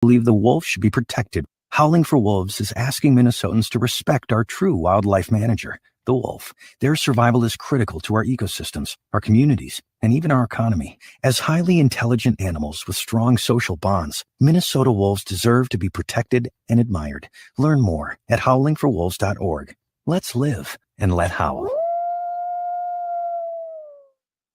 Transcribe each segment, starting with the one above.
believe the wolf should be protected. Howling for Wolves is asking Minnesotans to respect our true wildlife manager, the wolf. Their survival is critical to our ecosystems, our communities, and even our economy. As highly intelligent animals with strong social bonds, Minnesota wolves deserve to be protected and admired. Learn more at howlingforwolves.org. Let's live and let howl.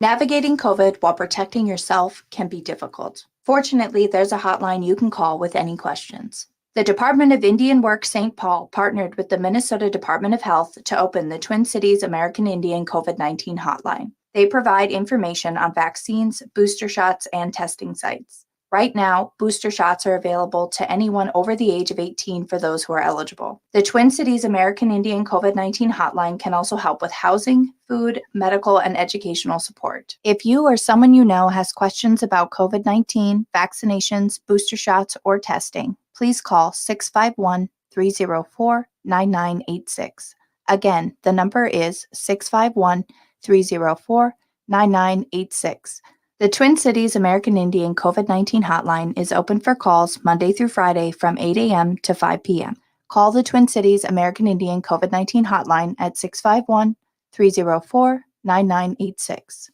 Navigating COVID while protecting yourself can be difficult. Fortunately, there's a hotline you can call with any questions. The Department of Indian Work St. Paul partnered with the Minnesota Department of Health to open the Twin Cities American Indian COVID-19 hotline. They provide information on vaccines, booster shots, and testing sites. Right now, booster shots are available to anyone over the age of 18 for those who are eligible. The Twin Cities American Indian COVID-19 hotline can also help with housing, food, medical, and educational support. If you or someone you know has questions about COVID-19, vaccinations, booster shots, or testing, please call 651-304-9986. Again, the number is 651-304-9986. The Twin Cities American Indian COVID-19 hotline is open for calls Monday through Friday from 8 a.m. to 5 p.m. Call the Twin Cities American Indian COVID-19 hotline at 651-304-9986.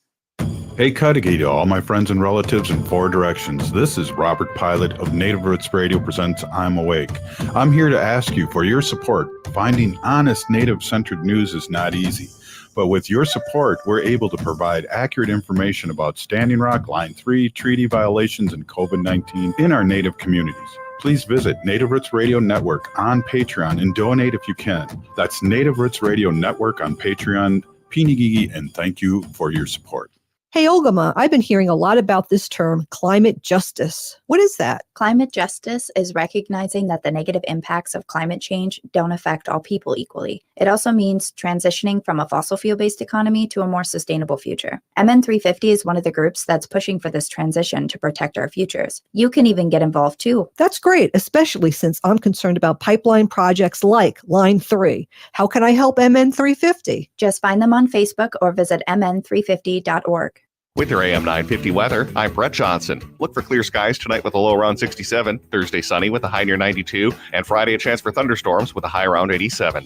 Hey Cudahy to all my friends and relatives in four directions. This is Robert Pilot of Native Roots Radio presents I'm Awake. I'm here to ask you for your support. Finding honest Native-centered news is not easy. But with your support, we're able to provide accurate information about Standing Rock, Line 3, treaty violations, and COVID-19 in our Native communities. Please visit Native Roots Radio Network on Patreon and donate if you can. That's Native Roots Radio Network on Patreon. Pinigigi, and thank you for your support. Hey, Ogama, I've been hearing a lot about this term, climate justice. What is that? Climate justice is recognizing that the negative impacts of climate change don't affect all people equally. It also means transitioning from a fossil fuel-based economy to a more sustainable future. MN350 is one of the groups that's pushing for this transition to protect our futures. You can even get involved too. That's great, especially since I'm concerned about pipeline projects like Line 3. How can I help MN350? Just find them on Facebook or visit mn350.org. With your AM 950 weather, I'm Brett Johnson. Look for clear skies tonight with a low around 67, Thursday sunny with a high near 92, and Friday a chance for thunderstorms with a high around 87.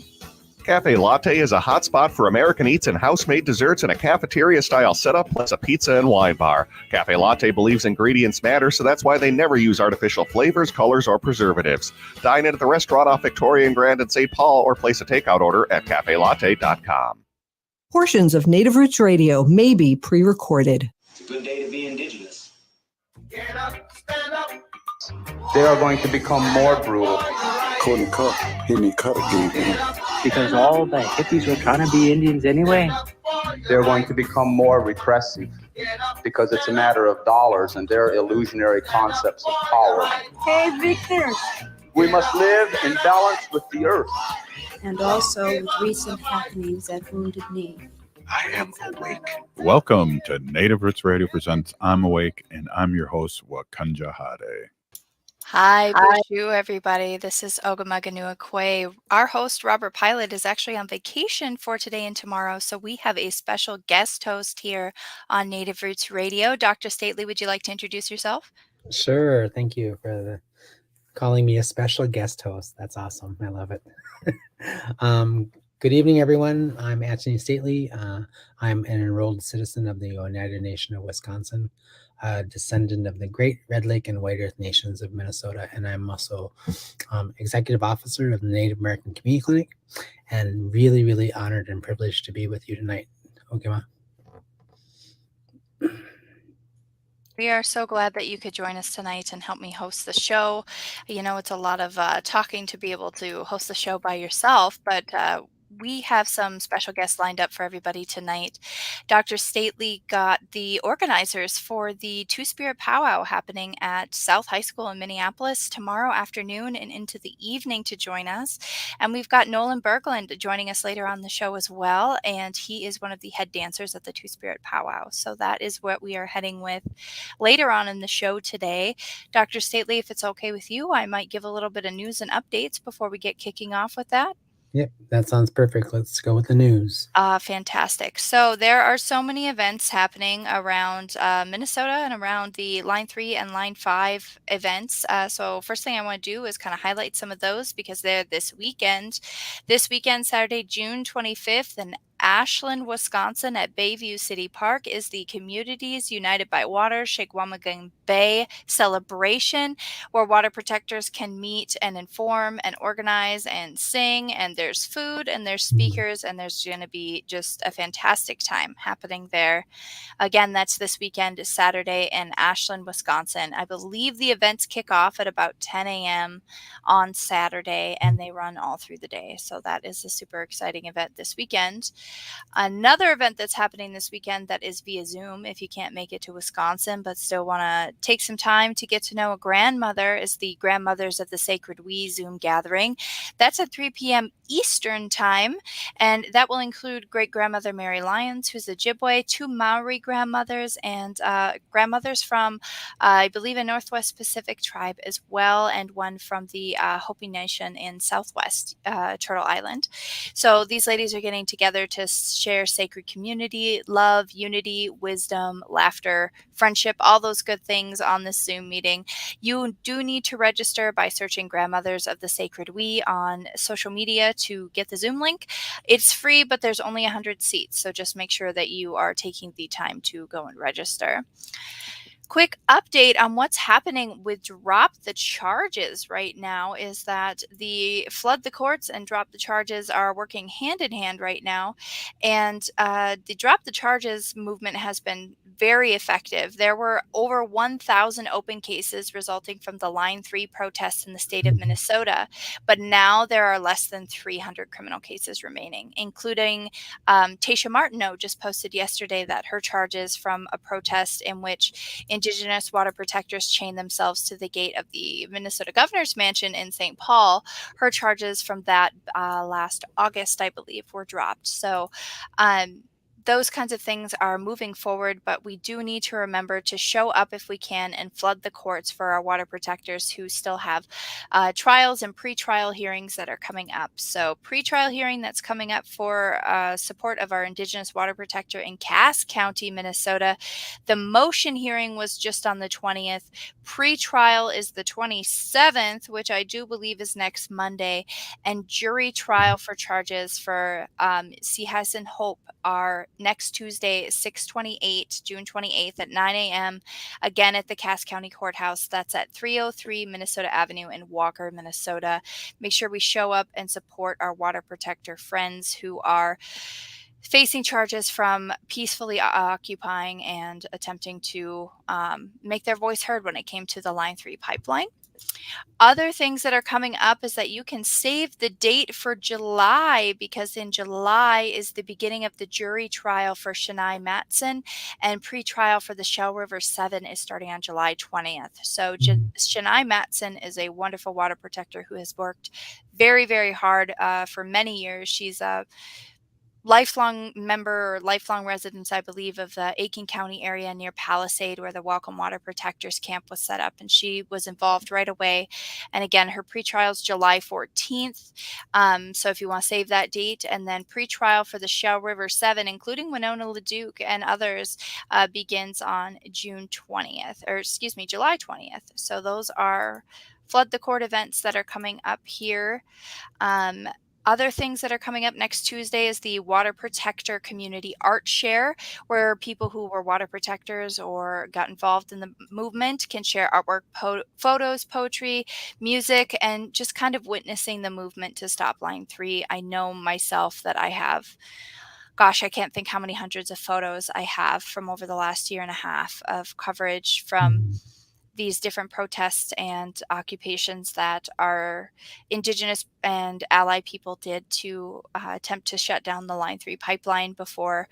Cafe Latte is a hot spot for American eats and house-made desserts in a cafeteria-style setup plus a pizza and wine bar. Cafe Latte believes ingredients matter, so that's why they never use artificial flavors, colors, or preservatives. Dine in at the restaurant off Victoria and Grand in St. Paul or place a takeout order at cafelatte.com. Portions of Native Roots Radio may be pre-recorded. It's a good day to be indigenous. Get up, stand up. They are going to become more brutal. Couldn't cut. He didn't cut again. Because all the hippies were trying to be Indians anyway. They're going to become more repressive because it's a matter of dollars and their illusionary concepts of power. Hey, Victor. We must live in balance with the earth. And also with recent happenings at Wounded Knee. I am awake. Welcome to Native Roots Radio presents I'm Awake, and I'm your host, Wakanja Hade. Hi, Bushu, everybody. This is Ogamaganua Kwe. Our host, Robert Pilot, is actually on vacation for today and tomorrow, so we have a special guest host here on Native Roots Radio. Dr. Stately, would you like to introduce yourself? Sure. Thank you for calling me a special guest host. That's awesome. I love it. Good evening, everyone. I'm Antony Stately. I'm an enrolled citizen of the Oneida Nation of Wisconsin, a descendant of the Great Red Lake and White Earth Nations of Minnesota, and I'm also executive officer of the Native American Community Clinic, and really, really honored and privileged to be with you tonight. Ogama. We are so glad that you could join us tonight and help me host the show. You know, it's a lot of talking to be able to host the show by yourself, but we have some special guests lined up for everybody tonight. Dr. Stately got the organizers for the Two-Spirit Powwow happening at South High School in Minneapolis tomorrow afternoon and into the evening to join us. And we've got Nolan Berglund joining us later on the show as well. And he is one of the head dancers at the Two-Spirit Powwow. So that is what we are heading with later on in the show today. Dr. Stately, if it's okay with you, I might give a little bit of news and updates before we get kicking off with that. Yep, that sounds perfect. Let's go with the news. Fantastic. So there are so many events happening around Minnesota and around the Line 3 and Line 5 events. So first thing I want to do is kind of highlight some of those because they're this weekend. This weekend, Saturday, June 25th, in Ashland, Wisconsin at Bayview City Park is the Communities United by Water Shakwamegon Bay celebration, where water protectors can meet and inform and organize and sing, and there's food and there's speakers, and there's going to be just a fantastic time happening there. Again, that's this weekend, Saturday in Ashland, Wisconsin. I believe the events kick off at about 10 a.m. on Saturday and they run all through the day. So that is a super exciting event this weekend. Another event that's happening this weekend that is via Zoom, if you can't make it to Wisconsin but still want to take some time to get to know a grandmother, is the Grandmothers of the Sacred We Zoom gathering. That's at 3 p.m. Eastern time, and that will include great grandmother Mary Lyons, who's a Ojibwe, 2 Maori grandmothers, and grandmothers from, I believe, a Northwest Pacific tribe as well, and one from the Hopi Nation in Southwest Turtle Island. So these ladies are getting together to share sacred community, love, unity, wisdom, laughter, friendship, all those good things on this Zoom meeting. You do need to register by searching Grandmothers of the Sacred We on social media to get the Zoom link. It's free, but there's only 100 seats, so just make sure that you are taking the time to go and register. Quick update on what's happening with Drop the Charges right now is that the Flood the Courts and Drop the Charges are working hand in hand right now. And the Drop the Charges movement has been very effective. There were over 1,000 open cases resulting from the Line 3 protests in the state of Minnesota. But now there are less than 300 criminal cases remaining, including Tasha Martineau just posted yesterday that her charges from a protest in which Indigenous water protectors chained themselves to the gate of the Minnesota governor's mansion in St. Paul, her charges from that last August, I believe, were dropped. So those kinds of things are moving forward, but we do need to remember to show up if we can and flood the courts for our water protectors who still have trials and pre-trial hearings that are coming up. So pre-trial hearing that's coming up for support of our Indigenous water protector in Cass County, Minnesota. The motion hearing was just on the 20th. Pre-trial is the 27th, which I do believe is next Monday. And jury trial for charges for Sihas and Hope are next Tuesday, June 28th at 9 a.m. Again at the Cass County Courthouse. That's at 303 Minnesota Avenue in Walker, Minnesota. Make sure we show up and support our water protector friends who are facing charges from peacefully occupying and attempting to make their voice heard when it came to the Line 3 pipeline. Other things that are coming up is that you can save the date for July, because in July is the beginning of the jury trial for Shania Matson, and pre-trial for the Shell River 7 is starting on July 20th. So Shania Matson is a wonderful water protector who has worked very, very hard for many years. She's a lifelong member or lifelong resident, I believe, of the Aiken County area near Palisade, where the Welcome Water Protectors Camp was set up, and she was involved right away. And again, her pretrial is July 14th. So if you want to save that date, and then pretrial for the Shell River 7, including Winona LaDuke and others, begins on July 20th. So those are Flood the Court events that are coming up here. Other things that are coming up next Tuesday is the Water Protector Community Art Share, where people who were water protectors or got involved in the movement can share artwork, photos, poetry, music, and just kind of witnessing the movement to stop Line 3. I know myself that I have, gosh, I can't think how many hundreds of photos I have from over the last year and a half of coverage from these different protests and occupations that our Indigenous and ally people did to attempt to shut down the Line 3 pipeline before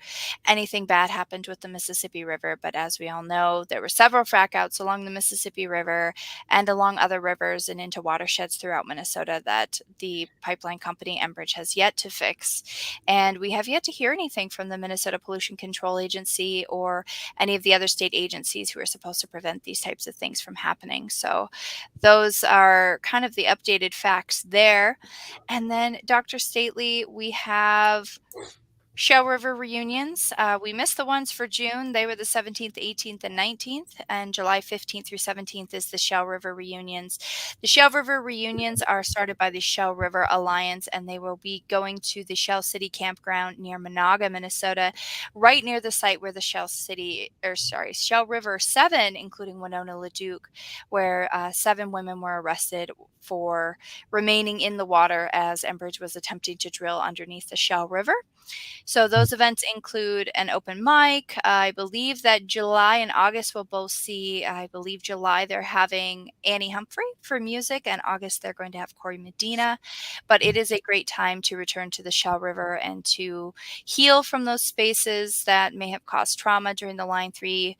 anything bad happened with the Mississippi River. But as we all know, there were several frack outs along the Mississippi River and along other rivers and into watersheds throughout Minnesota that the pipeline company Enbridge has yet to fix. And we have yet to hear anything from the Minnesota Pollution Control Agency or any of the other state agencies who are supposed to prevent these types of things things from happening. So those are kind of the updated facts there. And then, Dr. Stately, we have Shell River reunions. We missed the ones for June. They were the 17th, 18th, and 19th. And July 15th through 17th is the Shell River reunions. The Shell River reunions are started by the Shell River Alliance, and they will be going to the Shell City Campground near Monaga, Minnesota, right near the site where the Shell River 7, including Winona LaDuke, where 7 women were arrested for remaining in the water as Enbridge was attempting to drill underneath the Shell River. So those events include an open mic. I believe that July and August will both see, I believe July they're having Annie Humphrey for music, and August they're going to have Corey Medina. But it is a great time to return to the Shell River and to heal from those spaces that may have caused trauma during the Line 3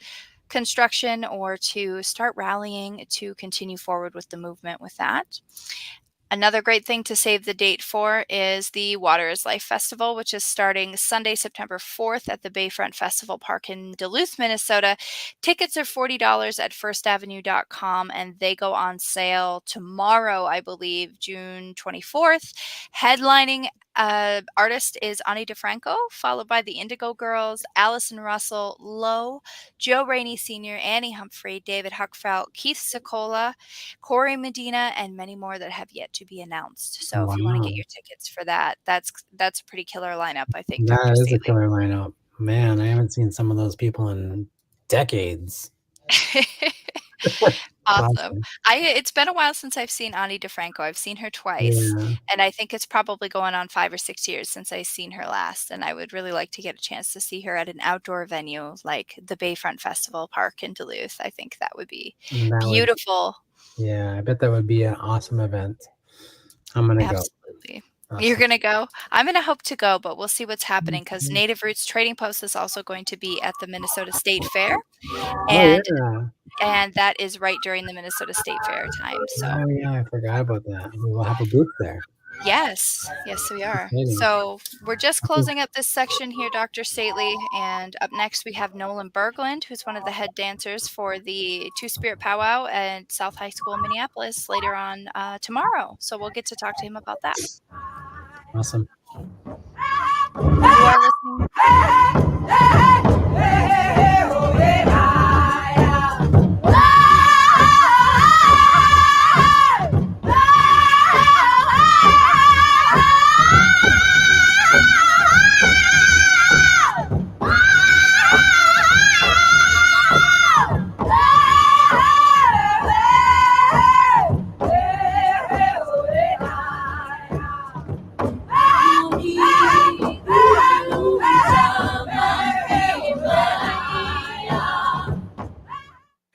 construction, or to start rallying to continue forward with the movement with that. Another great thing to save the date for is the Water is Life Festival, which is starting Sunday, September 4th at the Bayfront Festival Park in Duluth, Minnesota. Tickets are $40 at firstavenue.com, and they go on sale tomorrow, I believe, June 24th. Headlining artist is Ani DeFranco, followed by the Indigo Girls, Allison Russell, Lowe, Joe Rainey Sr., Annie Humphrey, David Huckfeld, Keith Sicola, Corey Medina, and many more that have yet to be announced. So if you want to get your tickets for that, that's a pretty killer lineup, I think. That is a killer lineup. Man, I haven't seen some of those people in decades. Awesome. It's been a while since I've seen Ani DeFranco. I've seen her twice, and I think it's probably going on 5 or 6 years since I've seen her last. And I would really like to get a chance to see her at an outdoor venue like the Bayfront Festival Park in Duluth. I think that would be beautiful. I bet that would be an awesome event. I'm going to go. Absolutely. Awesome. You're going to go? I'm going to hope to go, but we'll see what's happening, because Native Roots Trading Post is also going to be at the Minnesota State Fair. And that is right during the Minnesota State Fair time. So I forgot about that. We will have a booth there. Yes, we are. So we're just closing up this section here, Dr. Stately, and up next we have Nolan Berglund, who's one of the head dancers for the Two-Spirit Powwow at South High School in Minneapolis later on tomorrow. So we'll get to talk to him about that. Awesome. You are listening.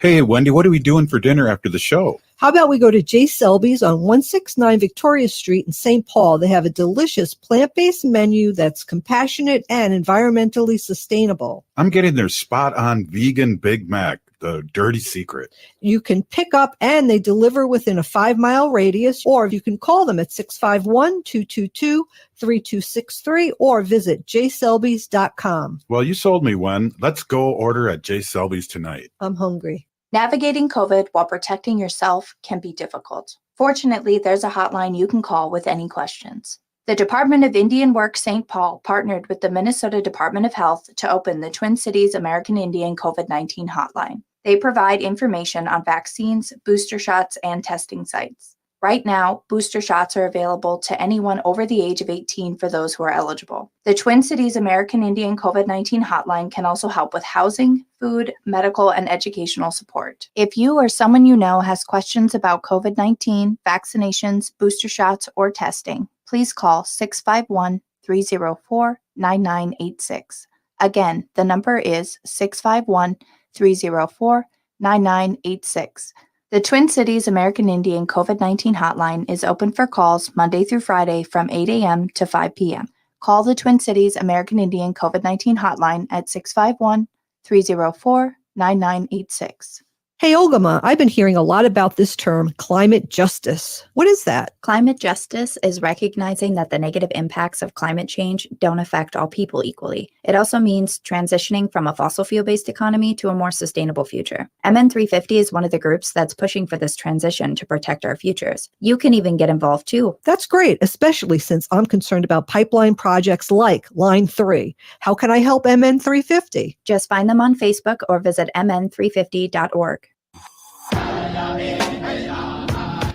Hey, Wendy, what are we doing for dinner after the show? How about we go to J. Selby's on 169 Victoria Street in St. Paul? They have a delicious plant-based menu that's compassionate and environmentally sustainable. I'm getting their spot-on vegan Big Mac, the dirty secret. You can pick up and they deliver within a 5-mile radius, or you can call them at 651-222-3263 or visit jselbys.com. Well, you sold me, Wen. Let's go order at J. Selby's tonight. I'm hungry. Navigating COVID while protecting yourself can be difficult. Fortunately, there's a hotline you can call with any questions. The Department of Indian Work St. Paul partnered with the Minnesota Department of Health to open the Twin Cities American Indian COVID-19 hotline. They provide information on vaccines, booster shots, and testing sites. Right now, booster shots are available to anyone over the age of 18 for those who are eligible. The Twin Cities American Indian COVID-19 hotline can also help with housing, food, medical, and educational support. If you or someone you know has questions about COVID-19, vaccinations, booster shots, or testing, please call 651-304-9986. Again, the number is 651-304-9986. The Twin Cities American Indian COVID-19 hotline is open for calls Monday through Friday from 8 a.m. to 5 p.m. Call the Twin Cities American Indian COVID-19 hotline at 651-304-9986. Hey, Ogama, I've been hearing a lot about this term, climate justice. What is that? Climate justice is recognizing that the negative impacts of climate change don't affect all people equally. It also means transitioning from a fossil fuel-based economy to a more sustainable future. MN350 is one of the groups that's pushing for this transition to protect our futures. You can even get involved too. That's great, especially since I'm concerned about pipeline projects like Line 3. How can I help MN350? Just find them on Facebook or visit mn350.org.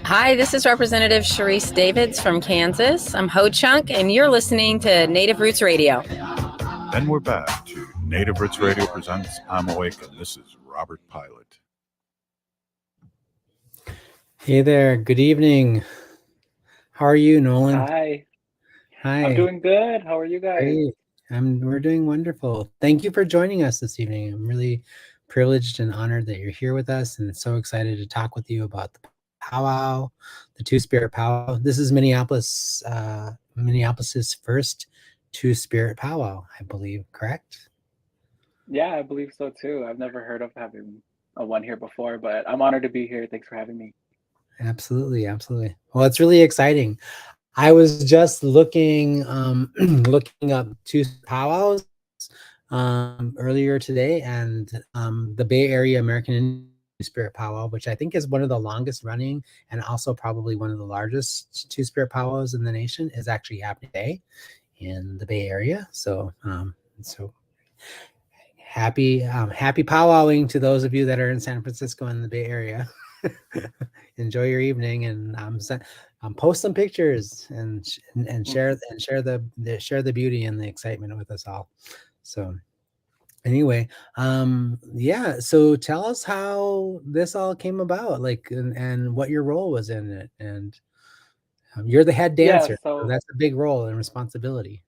Hi, this is Representative Sharice Davids from Kansas. I'm Ho Chunk, and you're listening to Native Roots Radio. Then we're back to Native Roots Radio presents I'm Awake, and this is Robert Pilot. Hey there. Good evening. How are you, Nolan? Hi. Hi. I'm doing good. How are you guys? Great. We're doing wonderful. Thank you for joining us this evening. I'm really privileged and honored that you're here with us, and so excited to talk with you about the powwow, the Two-Spirit powwow. This is Minneapolis's first Two-Spirit powwow, I believe, correct? Yeah, I believe so too. I've never heard of having a one here before, but I'm honored to be here. Thanks for having me. Absolutely, absolutely. Well, it's really exciting. I was just looking up two powwows earlier today, and the Bay Area American Indian Spirit powwow, which I think is one of the longest running and also probably one of the largest Two-Spirit powwows in the nation, is actually happening today in the Bay Area. So happy powwowing to those of you that are in San Francisco and the Bay Area. Enjoy your evening, and post some pictures and share the beauty and the excitement with us all. So anyway, yeah. So tell us how this all came about, like, and what your role was in it. And you're the head dancer, Yeah, so that's a big role and responsibility.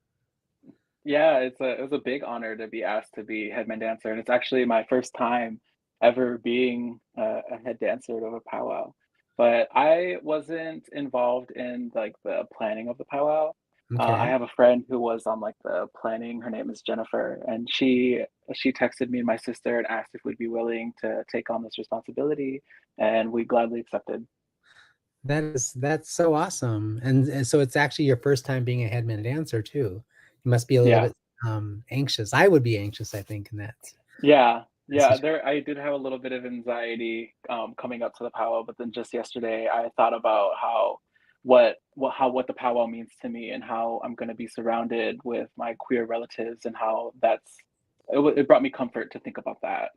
Yeah, it was a big honor to be asked to be headman dancer, and it's actually my first time ever being a head dancer of a powwow. But I wasn't involved in like the planning of the powwow. I Okay. have a friend who was on like the planning. Her name is Jennifer, and she texted me and my sister and asked if we'd be willing to take on this responsibility, and we gladly accepted. That's so awesome. And so it's actually your first time being a headman dancer too. You must be a little Yeah. bit anxious. I would be anxious, I think, in that. Yeah, yeah, situation. there I did have a little bit of anxiety coming up to the powwow, but then just yesterday I thought about how what the powwow means to me and how I'm going to be surrounded with my queer relatives and how it brought me comfort to think about that.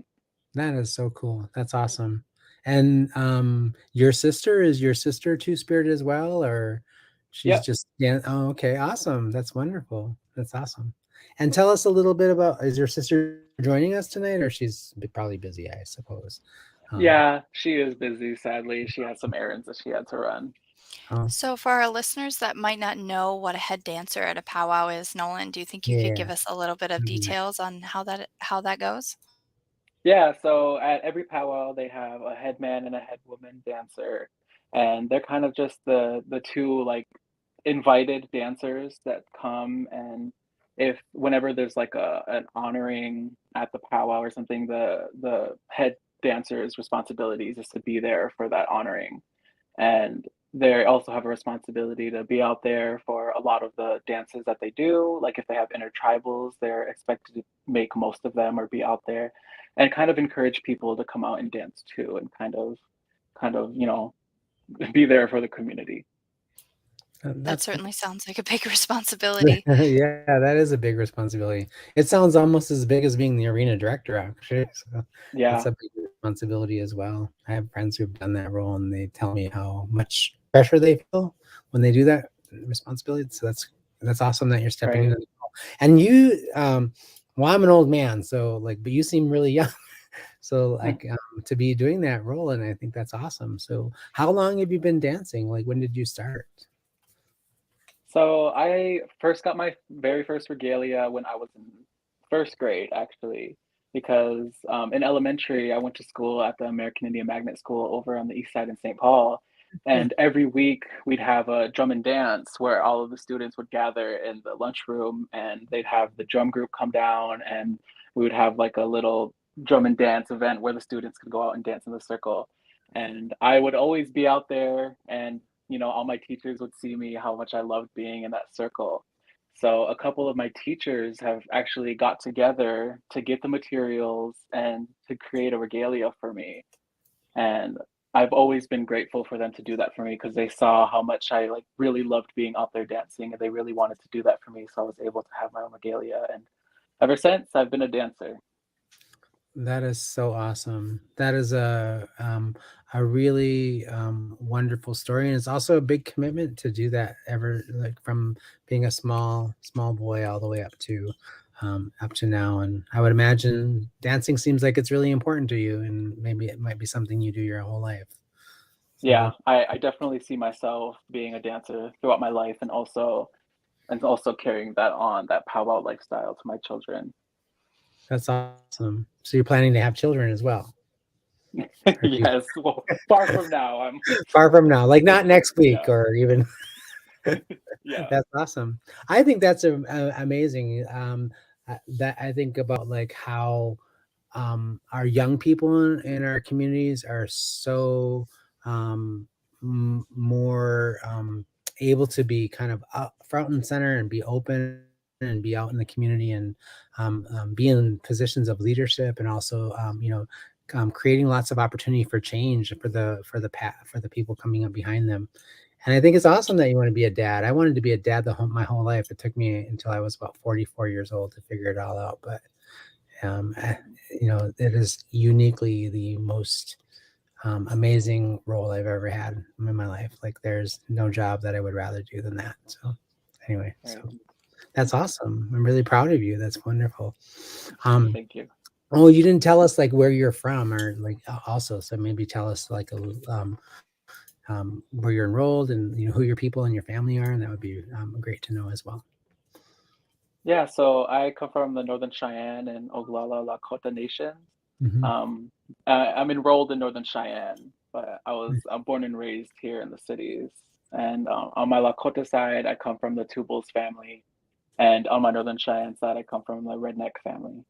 That is so cool. That's awesome. And is your sister Two-Spirit as well, or she's Yep. just oh, okay, awesome. That's wonderful. That's awesome. And tell us a little bit about, is your sister joining us tonight, or she's probably busy, I suppose. Yeah, she is busy, sadly. She has some errands that she had to run. So for our listeners that might not know what a head dancer at a powwow is, Nolan, do you think you could give Yeah. us a little bit of details on how that goes? Yeah, so at every powwow they have a headman and a headwoman dancer, and they're kind of just the two like invited dancers that come, and if whenever there's like an honoring at the powwow or something, the head dancer's responsibilities is to be there for that honoring. And they also have a responsibility to be out there for a lot of the dances that they do. Like if they have intertribals, they're expected to make most of them or be out there and kind of encourage people to come out and dance too and kind of, be there for the community. That certainly sounds like a big responsibility. Yeah, that is a big responsibility. It sounds almost as big as being the arena director, actually. So that's Yeah. a big responsibility as well. I have friends who've done that role, and they tell me how much pressure they feel when they do that responsibility. So that's awesome that you're stepping Right. into the role. And you, well, I'm an old man, so like, but you seem really young. So like to be doing that role, and I think that's awesome. So how long have you been dancing? Like, when did you start? So I first got my very first regalia when I was in first grade, actually, because in elementary I went to school at the American Indian Magnet School over on the east side in St. Paul, and every week we'd have a drum and dance where all of the students would gather in the lunchroom, and they'd have the drum group come down, and we would have like a little drum and dance event where the students could go out and dance in the circle. And I would always be out there, and all my teachers would see me how much I loved being in that circle. So a couple of my teachers have actually got together to get the materials and to create a regalia for me. And I've always been grateful for them to do that for me because they saw how much I really loved being out there dancing, and they really wanted to do that for me. So I was able to have my own regalia, and ever since I've been a dancer. That is so awesome. That is a really wonderful story, and it's also a big commitment to do that. From being a small boy all the way up to now. And I would imagine dancing seems like it's really important to you, and maybe it might be something you do your whole life. So Yeah, I definitely see myself being a dancer throughout my life, and also carrying that powwow lifestyle to my children. that's awesome. So you're planning to have children as well? Yes, well, far from now. I'm far from now, like not next week Yeah. or even. Yeah. That's awesome. I think that's amazing. That I think about like how our young people in our communities are so more able to be kind of up front and center and be open and be out in the community and be in positions of leadership, and also creating lots of opportunity for change for the people coming up behind them. And I think it's awesome that you want to be a dad. I wanted to be a dad my whole life. It took me until I was about 44 years old to figure it all out. But it is uniquely the most amazing role I've ever had in my life. Like there's no job that I would rather do than that. So anyway, so that's awesome. I'm really proud of you. That's wonderful. Thank you. Oh, you didn't tell us like where you're from, or like also, so maybe tell us like where you're enrolled and who your people and your family are, and that would be great to know as well. Yeah, so I come from the Northern Cheyenne and Oglala Lakota Nation. Mhm. I'm enrolled in Northern Cheyenne, but I'm born and raised here in the cities. And on my Lakota side, I come from the Tubals family, and on my Northern Cheyenne side, I come from the Redneck family.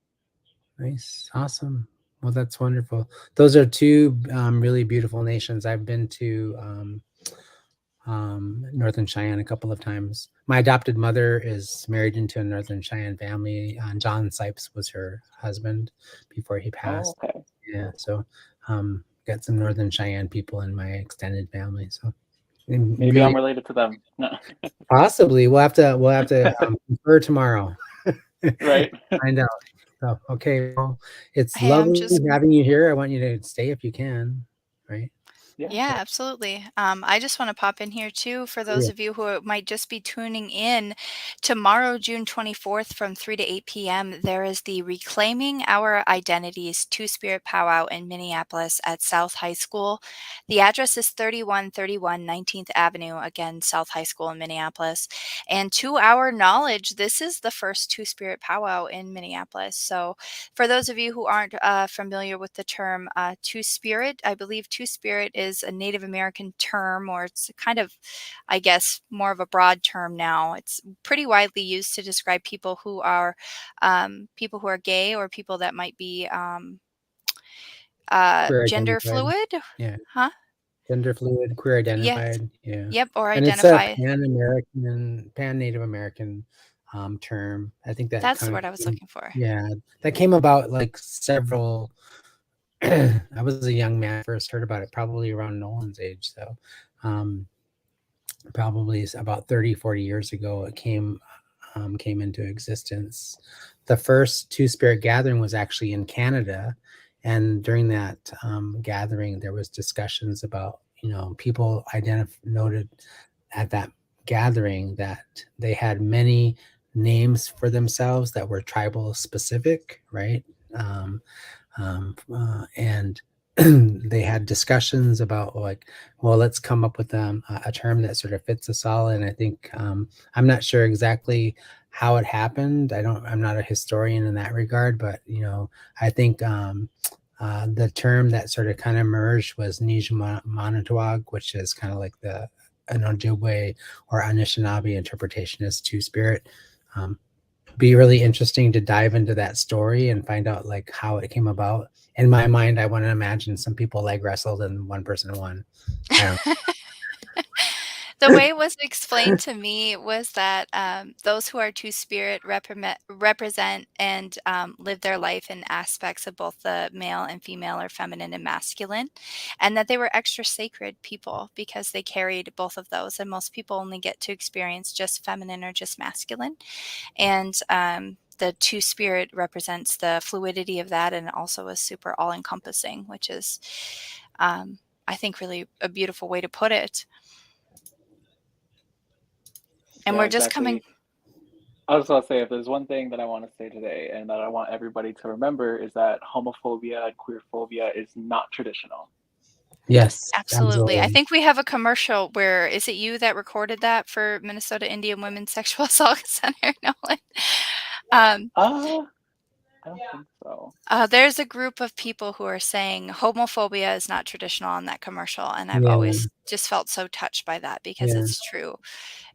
Nice, awesome. Well, that's wonderful. Those are two really beautiful nations. I've been to Northern Cheyenne a couple of times. My adopted mother is married into a Northern Cheyenne family. John Sipes was her husband before he passed. Oh, okay. Yeah, so got some Northern Cheyenne people in my extended family. So Maybe really, I'm related to them. No. possibly we'll have to confer tomorrow. Right. Find out. So okay, well, it's Hey, I'm lovely just having you here. I want you to stay if you can. Right. Yeah, absolutely. I just want to pop in here too for those Yeah. of you who might just be tuning in. Tomorrow, June 24th from 3 to 8 p.m., there is the Reclaiming Our Identities Two-Spirit Powwow in Minneapolis at South High School. The address is 3131 19th Avenue, again, South High School in Minneapolis. And to our knowledge, this is the first Two-Spirit Powwow in Minneapolis. So for those of you who aren't familiar with the term Two-Spirit, I believe Two-Spirit is a Native American term, or it's kind of, I guess, more of a broad term now. It's pretty widely used to describe people who are gay, or people that might be Queer gender identified. fluid. Yeah. Huh? Gender fluid, queer Yes. identified. Yeah. Yep. Or And it's a identify. pan-Native American term. I think that That's the kind word of I was looking for. Yeah, that came about like several. I was a young man, first heard about it probably around Nolan's age. So probably about 30, 40 years ago, it came into existence. The first Two-Spirit gathering was actually in Canada. And during that gathering, there was discussions about, people noted at that gathering that they had many names for themselves that were tribal specific, right? And they had discussions about like, well, let's come up with a term that sort of fits us all. And I think I'm not sure exactly how it happened. I'm not a historian in that regard, but I think the term that sort of kind of emerged was Nijmanatuag, which is kind of like an Ojibwe or Anishinaabe interpretation as Two-Spirit. be really interesting to dive into that story and find out like how it came about. In my mind, I want to imagine some people leg wrestled and one person won. I don't know. The way it was explained to me was that those who are two-spirit represent and live their life in aspects of both the male and female, or feminine and masculine, and that they were extra sacred people because they carried both of those. And most people only get to experience just feminine or just masculine. And the two-spirit represents the fluidity of that, and also is super all-encompassing, which is, I think, really a beautiful way to put it. And Yeah, we're just exactly. coming. I was going to say, if there's one thing that I want to say today and that I want everybody to remember, is that homophobia and queerphobia is not traditional. Yes, Absolutely. I think we have a commercial where, is it you that recorded that for Minnesota Indian Women's Sexual Assault Center, Nolan? I don't think so. There's a group of people who are saying homophobia is not traditional on that commercial, and I've Yeah. always just felt so touched by that because Yeah. it's true.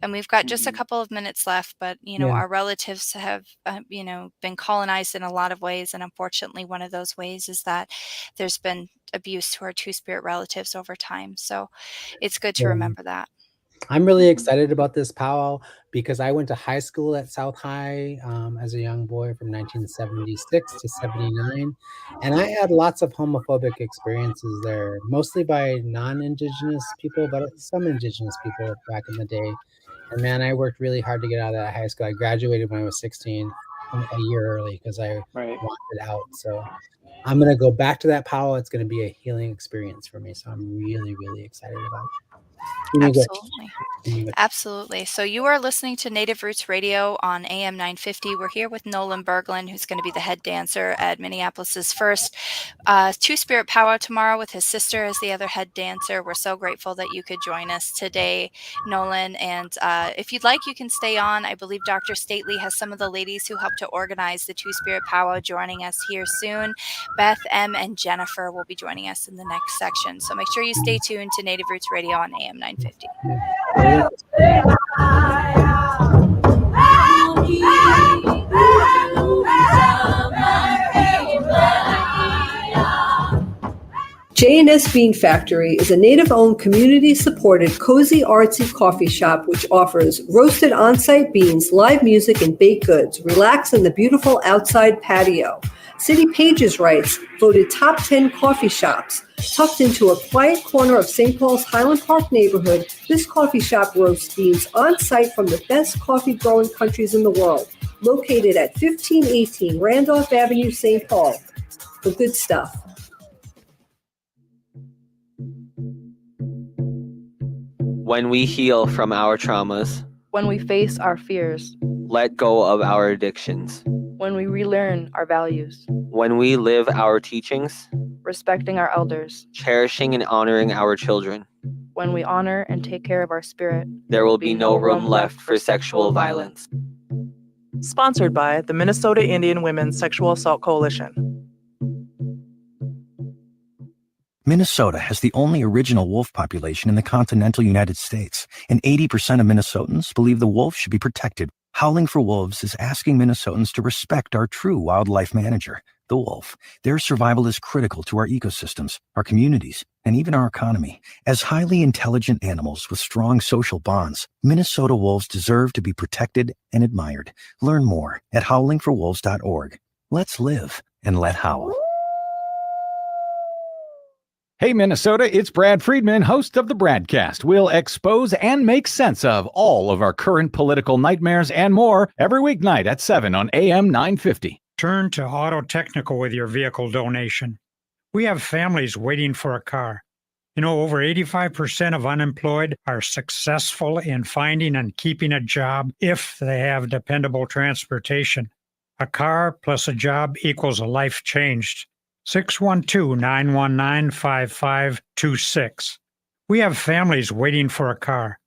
And we've got just a couple of minutes left, but Yeah. our relatives have been colonized in a lot of ways, and unfortunately, one of those ways is that there's been abuse to our two-spirit relatives over time. So it's good to Yeah. remember that. I'm really excited about this powwow because I went to high school at South High as a young boy from 1976 to 79. And I had lots of homophobic experiences there, mostly by non-Indigenous people, but some Indigenous people back in the day. And man, I worked really hard to get out of that high school. I graduated when I was 16, a year early, because I wanted out. So I'm going to go back to that powwow. It's going to be a healing experience for me. So I'm really, really excited about it. Absolutely. So you are listening to Native Roots Radio on AM 950. We're here with Nolan Berglund, who's going to be the head dancer at Minneapolis's first two-spirit powwow tomorrow, with his sister as the other head dancer. We're so grateful that you could join us today, Nolan. And if you'd like, you can stay on. I believe Dr. Stately has some of the ladies who helped to organize the two-spirit powwow joining us here soon. Beth, M, and Jennifer will be joining us in the next section. So make sure you stay tuned to Native Roots Radio on AM 950. J&S Bean Factory is a Native-owned, community-supported, cozy, artsy coffee shop which offers roasted on-site beans, live music, and baked goods. Relax in the beautiful outside patio. City Pages writes, voted top 10 coffee shops. Tucked into a quiet corner of St. Paul's Highland Park neighborhood, this coffee shop roasts beans on-site from the best coffee-growing countries in the world. Located at 1518 Randolph Avenue, St. Paul. The good stuff. When we heal from our traumas, when we face our fears, let go of our addictions, when we relearn our values, when we live our teachings, respecting our elders, cherishing and honoring our children, when we honor and take care of our spirit, there will be no room left for sexual violence. Sponsored by the Minnesota Indian Women's Sexual Assault Coalition. Minnesota has the only original wolf population in the continental United States, and 80% of Minnesotans believe the wolf should be protected. Howling for Wolves is asking Minnesotans to respect our true wildlife manager, the wolf. Their survival is critical to our ecosystems, our communities, and even our economy. As highly intelligent animals with strong social bonds, Minnesota wolves deserve to be protected and admired. Learn more at howlingforwolves.org. Let's live and let howl. Hey, Minnesota, it's Brad Friedman, host of the Bradcast. We'll expose and make sense of all of our current political nightmares and more every weeknight at 7 on AM 950. Turn to Auto Technical with your vehicle donation. We have families waiting for a car. Over 85% of unemployed are successful in finding and keeping a job if they have dependable transportation. A car plus a job equals a life changed. 612-919-5526. We have families waiting for a car.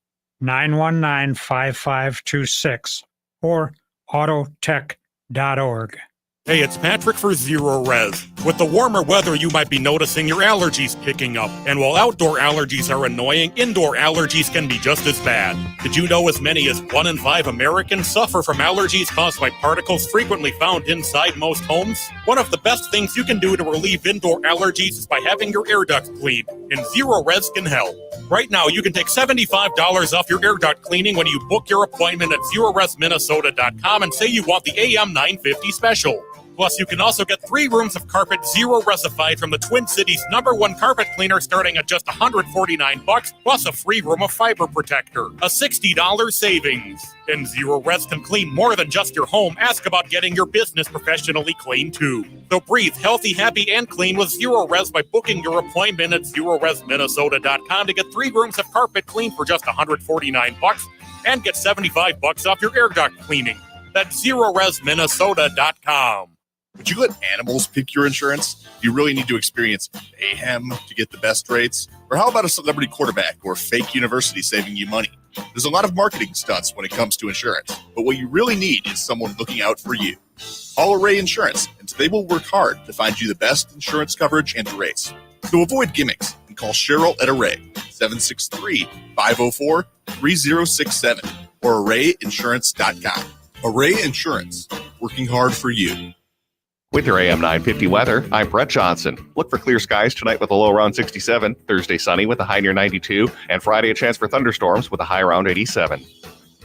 919-5526 or autotech.org. Hey, it's Patrick for Zero Res. With the warmer weather, you might be noticing your allergies picking up. And while outdoor allergies are annoying, indoor allergies can be just as bad. Did you know as many as 1 in 5 Americans suffer from allergies caused by particles frequently found inside most homes? One of the best things you can do to relieve indoor allergies is by having your air ducts cleaned, and Zero Res can help. Right now, you can take $75 off your air duct cleaning when you book your appointment at ZeroResMinnesota.com and say you want the AM 950 special. Plus, you can also get 3 rooms of carpet Zero Resified from the Twin Cities' #1 carpet cleaner starting at just $149, plus a free room of fiber protector. A $60 savings. And Zero Res can clean more than just your home. Ask about getting your business professionally cleaned too. So breathe healthy, happy, and clean with Zero Res by booking your appointment at ZeroResMinnesota.com to get 3 rooms of carpet cleaned for just $149 and get $75 off your air duct cleaning. That's ZeroResMinnesota.com. Would you let animals pick your insurance? Do you really need to experience mayhem to get the best rates? Or how about a celebrity quarterback or fake university saving you money? There's a lot of marketing stunts when it comes to insurance, but what you really need is someone looking out for you. Call Array Insurance, and they will work hard to find you the best insurance coverage and rates. So avoid gimmicks and call Cheryl at Array, 763-504-3067 or ArrayInsurance.com. Array Insurance, working hard for you. With your AM 950 weather, I'm Brett Johnson. Look for clear skies tonight with a low around 67, Thursday sunny with a high near 92, and Friday a chance for thunderstorms with a high around 87.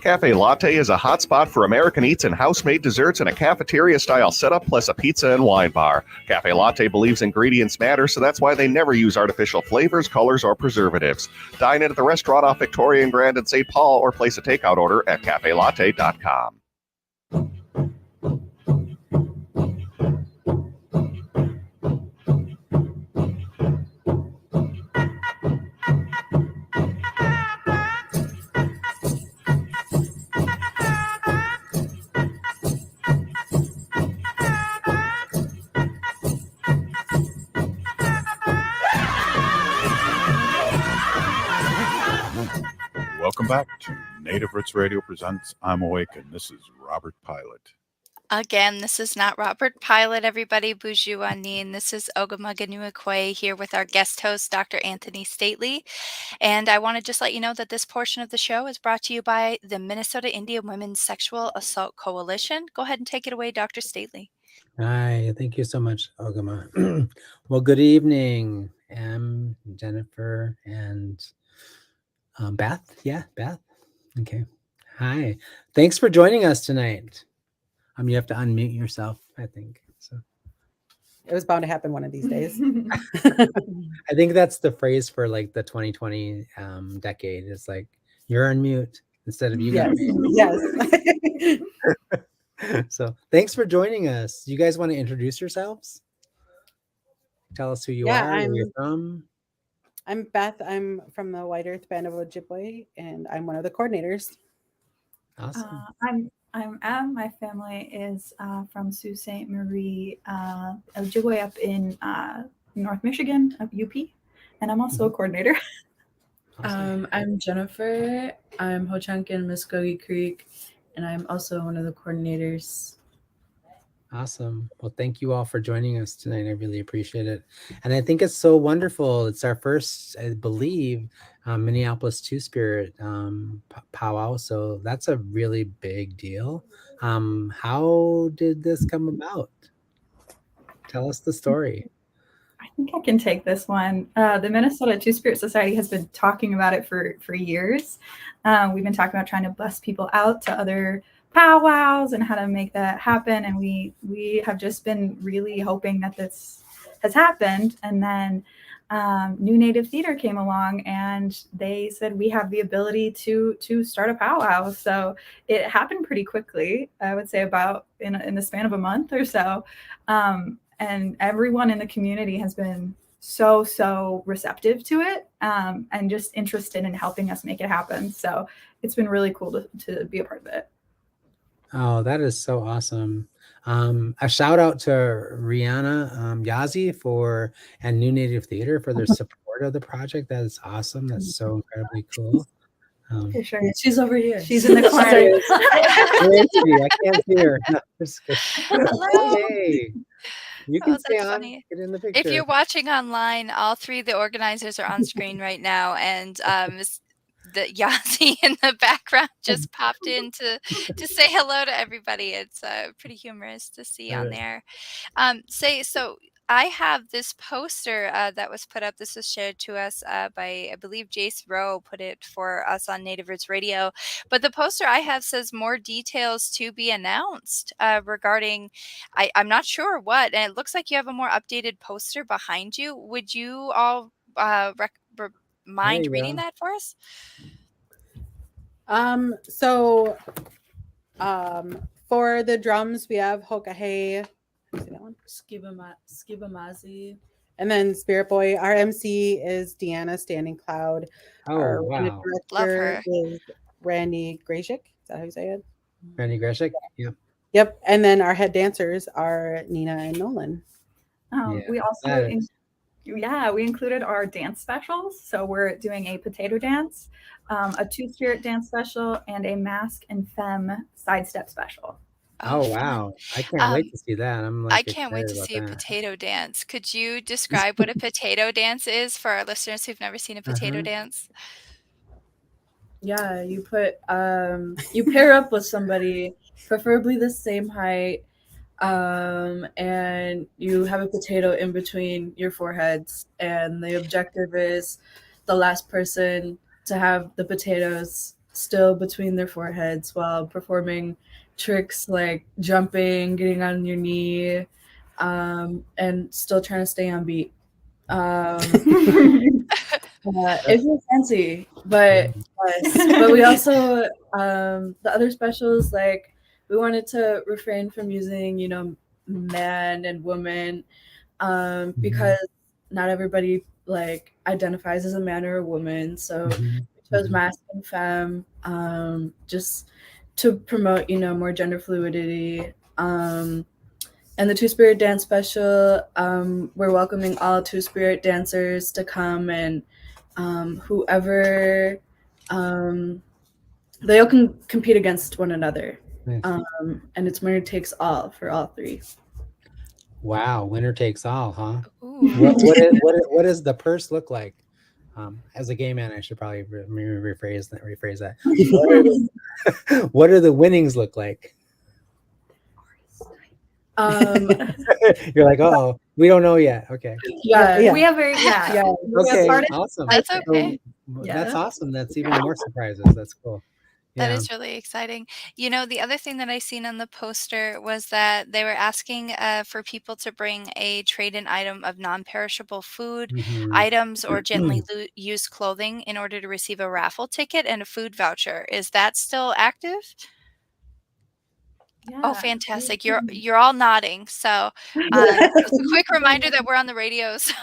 Cafe Latte is a hot spot for American eats and house-made desserts in a cafeteria-style setup, plus a pizza and wine bar. Cafe Latte believes ingredients matter, so that's why they never use artificial flavors, colors, or preservatives. Dine in at the restaurant off Victoria and Grand in St. Paul or place a takeout order at cafelatte.com. Welcome back to Native Roots Radio presents I'm Awake, and this is Robert Pilot. Again, this is not Robert Pilot, everybody. Buju Anin. This is Ogamaganua here with our guest host, Dr. Antony Stately. And I want to just let you know that this portion of the show is brought to you by the Minnesota Indian Women's Sexual Assault Coalition. Go ahead and take it away, Dr. Stately. Hi, thank you so much, Ogama. Well, good evening, Em, Jennifer, and Beth. Yeah, Beth. Okay. Hi. Thanks for joining us tonight. You have to unmute yourself, I think. So it was bound to happen one of these days. I think that's the phrase for like the 2020 decade. It's like you're on mute instead of you. Yes. Yes. So thanks for joining us. You guys want to introduce yourselves? Tell us who you are, where you're from. I'm Beth. I'm from the White Earth Band of Ojibwe, and I'm one of the coordinators. Awesome. I'm Em. My family is from Sault Ste. Marie, Ojibwe up in North Michigan, up UP, and I'm also a coordinator. Awesome. I'm Jennifer. I'm Ho-Chunk in Muskogee Creek, and I'm also one of the coordinators. Awesome. Well, thank you all for joining us tonight. I really appreciate it. And I think it's so wonderful. It's our first, I believe, Minneapolis Two-Spirit powwow. So that's a really big deal. How did this come about? Tell us the story. I think I can take this one. The Minnesota Two-Spirit Society has been talking about it for years. We've been talking about trying to bus people out to other powwows and how to make that happen. And we have just been really hoping that this has happened. And then New Native Theater came along and they said, we have the ability to start a powwow. So it happened pretty quickly, I would say about in the span of a month or so. And everyone in the community has been so receptive to it and just interested in helping us make it happen. So it's been really cool to be a part of it. Oh, that is so awesome. A shout out to Rihanna Yazi and New Native Theater for their support of the project. That is awesome. That's so incredibly cool. Okay, sure. She's over here. She's in the corner. Where is she? I can't see her. No, just kidding. Hello. Hey, you Oh, can stay that's on. funny. Get in the If picture. you're watching online, all three of the organizers are on screen right now, and the Yazi in the background just popped in to say hello to everybody. It's pretty humorous to see on there. So I have this poster that was put up. This was shared to us by, I believe, Jace Rowe put it for us on Native Roots Radio. But the poster I have says more details to be announced regarding, I'm not sure what, and it looks like you have a more updated poster behind you. Would you all mind reading that for us? So for the drums, we have Hokahe. See that one? Skibamazi. And then Spirit Boy. Our MC is Deanna Standing Cloud. Oh, Our wow. Love director her. is Randy Grashik. Is that how you say it? Randy Greshik? Yep. Yep. And then our head dancers are Nina and Nolan. We also, we included our dance specials. So we're doing a potato dance, a two-spirit dance special, and a mask and femme sidestep special. Oh, wow. I can't wait to see that. I'm like I can't wait to excited see a about that. potato dance. Could you describe what a potato dance is for our listeners who've never seen a potato dance? Yeah, you put you pair up with somebody, preferably the same height, and you have a potato in between your foreheads, and the objective is the last person to have the potatoes still between their foreheads while performing tricks like jumping, getting on your knee, and still trying to stay on beat. It's real fancy, but we also the other specials, like we wanted to refrain from using man and woman because not everybody like identifies as a man or a woman, so we chose mask and femme just to promote more gender fluidity. And the Two-Spirit Dance Special, we're welcoming all Two-Spirit dancers to come, and whoever, they all can compete against one another. Nice. And it's winner takes all for all three. Wow, winner takes all, huh? Ooh. What does the purse look like? As a gay man, I should probably rephrase that. What do the winnings look like? You're like, oh, we don't know yet. Okay. Yeah. We have very Okay, awesome. That's okay. That's awesome. That's even more surprises. That's cool. That is really exciting. The other thing that I seen on the poster was that they were asking for people to bring a trade-in item of non-perishable food items or gently used clothing in order to receive a raffle ticket and a food voucher. Is that still active? Oh, fantastic. You're all nodding. So just a quick reminder that we're on the radio. So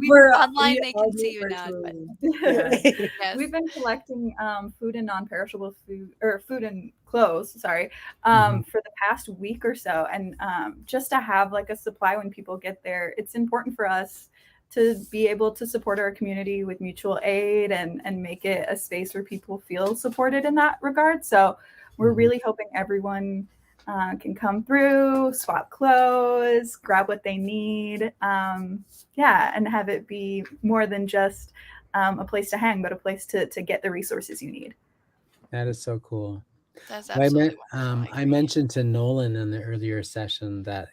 we're online, they can see you nod. But yes. We've been collecting food and non-perishable food, or food and clothes, sorry, for the past week or so. And just to have like a supply when people get there, it's important for us to be able to support our community with mutual aid and make it a space where people feel supported in that regard. So we're really hoping everyone can come through, swap clothes, grab what they need, and have it be more than just a place to hang, but a place to get the resources you need. That is so cool. That's absolutely I mentioned to Nolan in the earlier session that,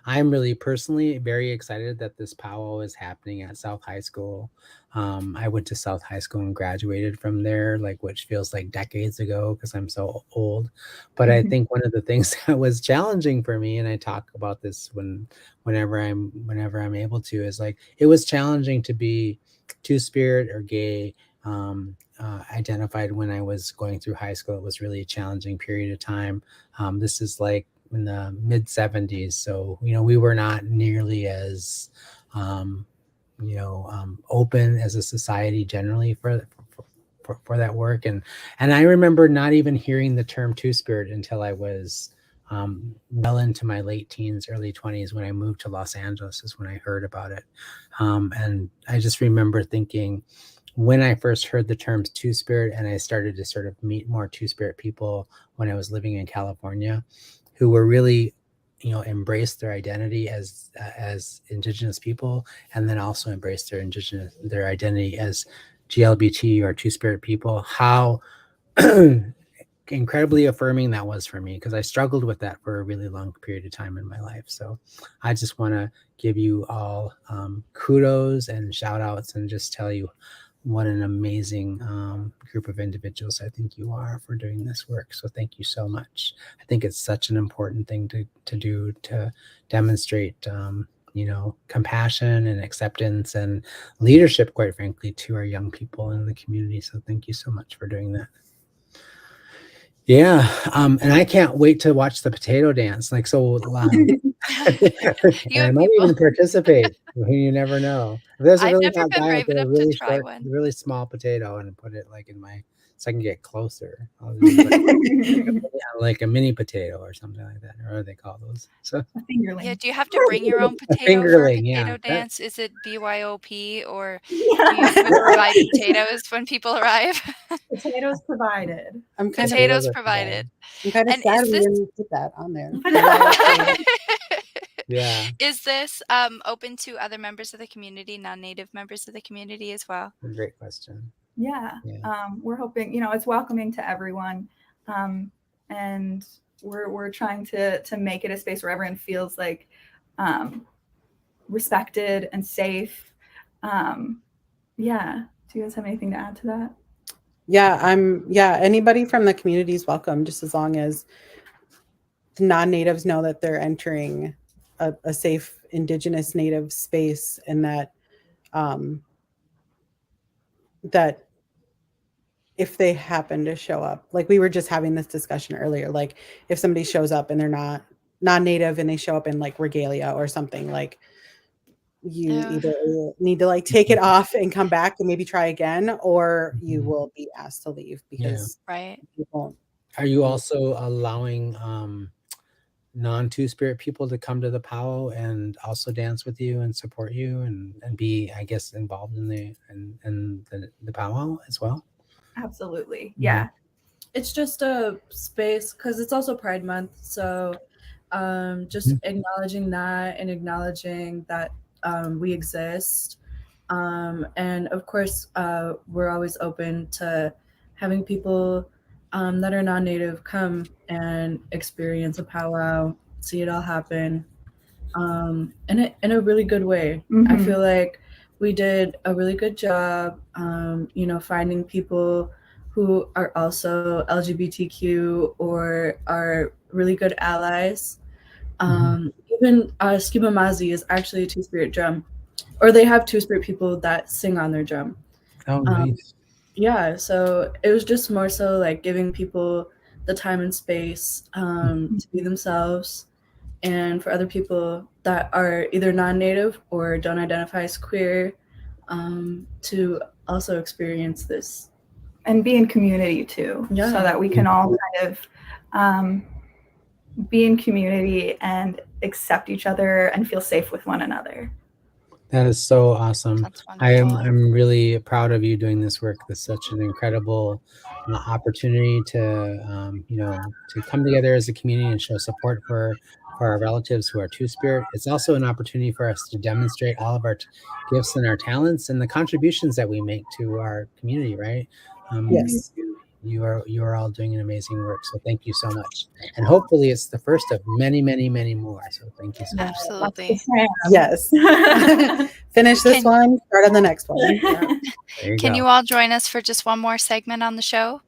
I'm really personally very excited that this powwow is happening at South High School. I went to South High School and graduated from there, which feels like decades ago because I'm so old. But I think one of the things that was challenging for me, and I talk about this whenever I'm able to, is it was challenging to be Two-Spirit or gay identified when I was going through high school. It was really a challenging period of time. This is in the mid 70s. So, we were not nearly as, open as a society generally for that work. And I remember not even hearing the term Two-Spirit until I was well into my late teens, early 20s. When I moved to Los Angeles is when I heard about it. And I just remember thinking, when I first heard the terms Two-Spirit, and I started to sort of meet more Two-Spirit people when I was living in California, who were really, embraced their identity as Indigenous people, and then also embraced their identity as GLBT or Two-Spirit people, how incredibly affirming that was for me, because I struggled with that for a really long period of time in my life. So I just want to give you all kudos and shout outs and just tell you what an amazing group of individuals I think you are for doing this work. So thank you so much. I think it's such an important thing to do, to demonstrate compassion and acceptance and leadership, quite frankly, to our young people in the community. So thank you so much for doing that. Yeah, and I can't wait to watch the potato dance. I might even participate. You never know. If there's a I've really never hot been guy brave with a enough to really try short, one. really small potato and put it in my, so I can get closer. I'll do like a mini potato or something like that. Or what do they call those? So A fingerling. Yeah, do you have to bring your own potato for a fingerling, potato yeah. dance? Is it BYOP, or do you provide potatoes when people arrive? Potatoes provided. I'm kind Potatoes of provided. I'm kind of And sad is we this didn't put that on there. Yeah. Is this open to other members of the community, non-native members of the community as well? Great question. Yeah. We're hoping, it's welcoming to everyone. And we're trying to make it a space where everyone feels like respected and safe. Yeah. Do you guys have anything to add to that? Yeah, anybody from the community is welcome, just as long as the non-natives know that they're entering a safe Indigenous native space, and that that if they happen to show up, like we were just having this discussion earlier, like if somebody shows up and they're not non-native and they show up in like regalia or something, like you either need to take it off and come back and maybe try again, or you will be asked to leave because you won't. Are you also allowing non-Two-Spirit people to come to the powwow and also dance with you and support you and be, I guess, involved in the powwow as well? Absolutely. Yeah. It's just a space because it's also Pride Month. So just acknowledging that and acknowledging that we exist. And of course, we're always open to having people that are non-native come and experience a powwow, see it all happen in a really good way. I feel like we did a really good job, finding people who are also LGBTQ or are really good allies. Even Skimamazi is actually a Two-Spirit drum, or they have Two-Spirit people that sing on their drum. Oh, nice. Yeah, so it was just more so like giving people the time and space to be themselves, and for other people that are either non-native or don't identify as queer to also experience this. And be in community too, so that we can all kind of be in community and accept each other and feel safe with one another. That is so awesome. I'm really proud of you doing this work. That's such an incredible opportunity to to come together as a community and show support for our relatives who are Two-Spirit. It's also an opportunity for us to demonstrate all of our gifts and our talents and the contributions that we make to our community. Right? Yes. You are all doing an amazing work. So thank you so much. And hopefully it's the first of many, many, many more. So thank you so much. Absolutely. Yes. Finish this one, start on the next one. Can you all join us for just one more segment on the show?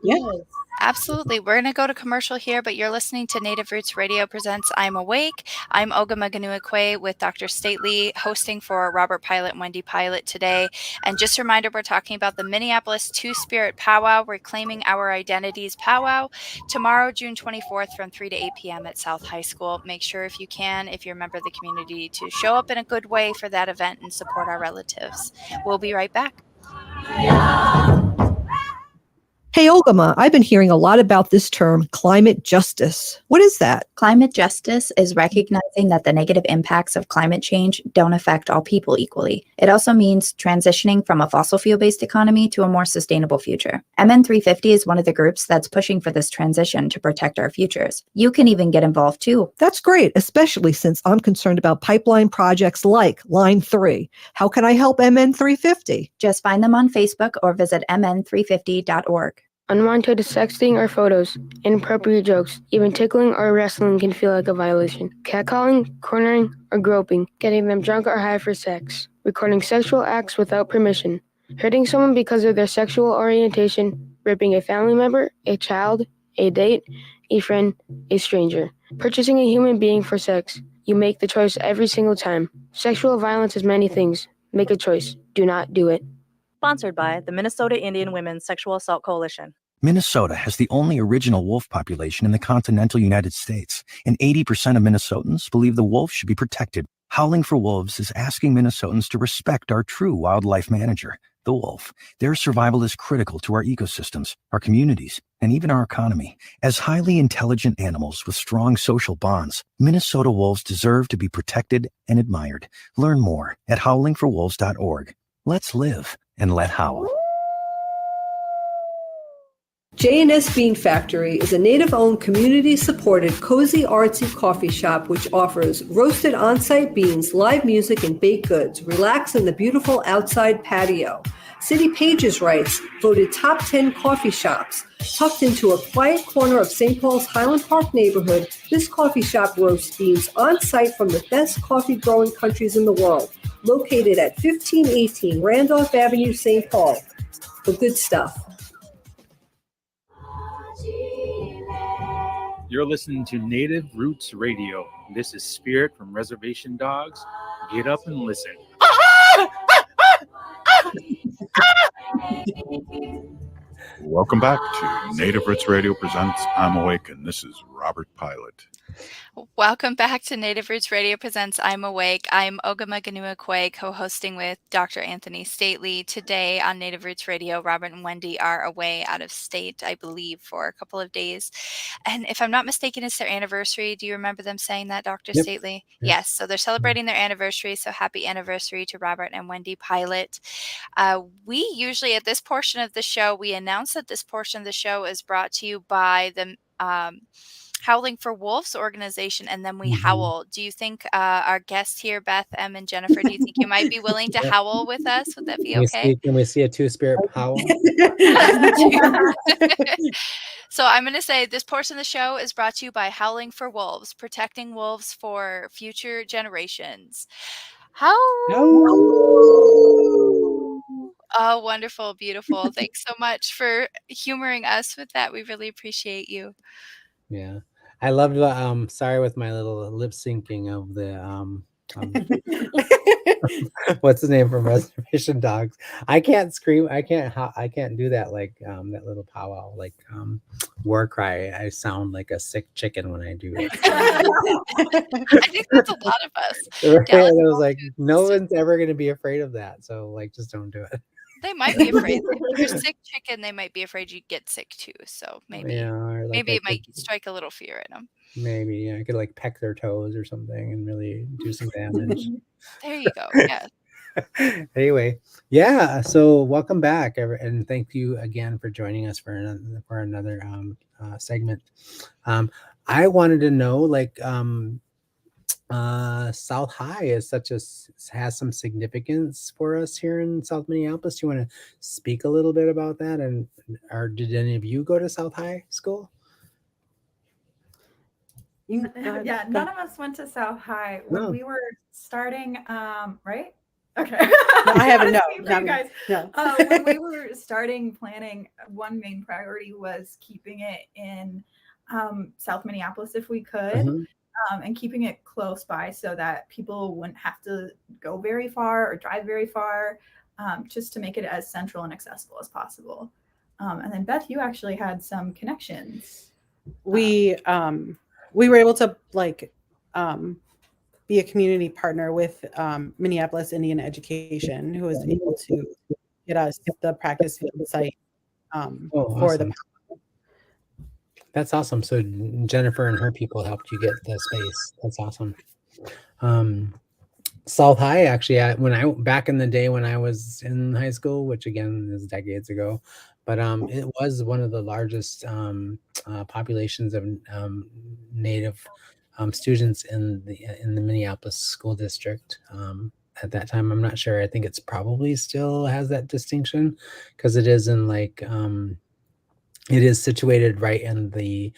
Yeah. Absolutely. We're going to go to commercial here, but you're listening to Native Roots Radio presents I'm Awake. I'm Ogamaganua with Dr. Stately, hosting for Robert Pilot and Wendy Pilot today. And just a reminder, we're talking about the Minneapolis Two-Spirit Powwow, Reclaiming Our Identities Powwow, tomorrow, June 24th from 3 to 8 p.m. at South High School. Make sure if you can, if you're a member of the community, to show up in a good way for that event and support our relatives. We'll be right back. Hey, Ogama, I've been hearing a lot about this term, climate justice. What is that? Climate justice is recognizing that the negative impacts of climate change don't affect all people equally. It also means transitioning from a fossil fuel-based economy to a more sustainable future. MN350 is one of the groups that's pushing for this transition to protect our futures. You can even get involved too. That's great, especially since I'm concerned about pipeline projects like Line 3. How can I help MN350? Just find them on Facebook or visit mn350.org. Unwanted sexting or photos, inappropriate jokes, even tickling or wrestling can feel like a violation. Catcalling, cornering, or groping, getting them drunk or high for sex, recording sexual acts without permission, hurting someone because of their sexual orientation, raping a family member, a child, a date, a friend, a stranger, purchasing a human being for sex. You make the choice every single time. Sexual violence is many things. Make a choice. Do not do it. Sponsored by the Minnesota Indian Women's Sexual Assault Coalition. Minnesota has the only original wolf population in the continental United States, and 80% of Minnesotans believe the wolf should be protected. Howling for Wolves is asking Minnesotans to respect our true wildlife manager, the wolf. Their survival is critical to our ecosystems, our communities, and even our economy. As highly intelligent animals with strong social bonds, Minnesota wolves deserve to be protected and admired. Learn more at howlingforwolves.org. Let's live and let howl. J&S Bean Factory is a native-owned, community-supported, cozy, artsy coffee shop which offers roasted on-site beans, live music, and baked goods. Relax in the beautiful outside patio. City Pages writes, voted top 10 coffee shops. Tucked into a quiet corner of St. Paul's Highland Park neighborhood, this coffee shop roasts beans on-site from the best coffee-growing countries in the world. Located at 1518 Randolph Avenue, St. Paul. The good stuff. You're listening to Native Roots Radio. This is Spirit from Reservation Dogs. Get up and listen. Welcome back to Native Roots Radio presents I'm Awake, and this is Robert Pilot. Welcome back to Native Roots Radio presents I'm Awake. I'm Ogama Ganua-Kwe, co-hosting with Dr. Antony Stately. Today on Native Roots Radio, Robert and Wendy are away out of state, I believe, for a couple of days. And if I'm not mistaken, it's their anniversary. Do you remember them saying that, Dr. Yep. Stately? Yep. Yes, so they're celebrating their anniversary, so happy anniversary to Robert and Wendy Pilot. We usually, at this portion of the show, we announce that this portion of the show is brought to you by the Howling for Wolves organization, and then we howl. Do you think our guest here, Beth, M, and Jennifer, do you think you might be willing to howl with us? Would that be okay? Can we see a two-spirit howl? So I'm going to say this portion of the show is brought to you by Howling for Wolves, protecting wolves for future generations. Howl! Oh, wonderful, beautiful. Thanks so much for humoring us with that. We really appreciate you. Yeah, I loved. Sorry with my little lip syncing of the what's the name from Reservation Dogs. I can't scream. I can't do that like that little powwow like war cry. I sound like a sick chicken when I do it. I think that's a lot of us. Right? I was like, no one's ever going to be afraid of that. So like, just don't do it. They might be afraid. If you're sick chicken, they might be afraid you get sick too. So maybe, or like it might strike a little fear in them. Maybe I could like peck their toes or something and really do some damage. There you go. Yeah. Anyway, yeah. So welcome back, and thank you again for joining us for another segment. I wanted to know, like, South High has some significance for us here in South Minneapolis. Do you want to speak a little bit about that? Or did any of you go to South High school? Yeah, none of us went to South High when we were starting. Right? Okay. No, I haven't. No, you guys. No. When we were starting planning, one main priority was keeping it in South Minneapolis if we could. And keeping it close by so that people wouldn't have to go very far or drive very far, just to make it as central and accessible as possible. And then Beth, you actually had some connections. We were able to be a community partner with Minneapolis Indian Education, who was able to get us the practice field site for the awesome. That's awesome. So Jennifer and her people helped you get the space. That's awesome. South High, actually, back in the day when I was in high school, which again is decades ago, but it was one of the largest populations of Native students in the Minneapolis school district. At that time, I'm not sure. I think it's probably still has that distinction because it is in it is situated right in the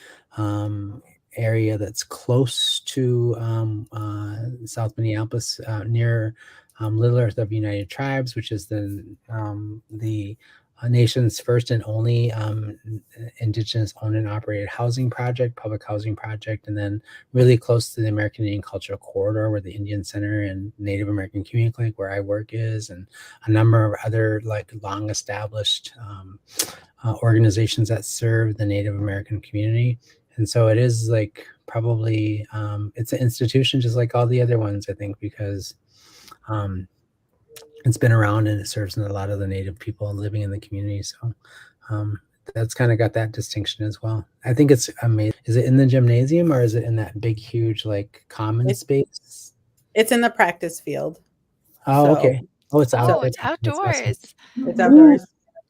area that's close to South Minneapolis, near Little Earth of United Tribes, which is the nation's first and only Indigenous owned and operated housing project, public housing project, and then really close to the American Indian Cultural Corridor, where the Indian Center and Native American Community Clinic, where I work, is, and a number of other long established organizations that serve the Native American community. And so it is probably it's an institution just like all the other ones, I think, because it's been around and it serves a lot of the Native people living in the community. So that's kind of got that distinction as well. I think it's amazing. Is it in the gymnasium or is it in that big, huge common space? It's in the practice field. Oh, okay. Oh, it's out. It's outdoors. It's outdoors.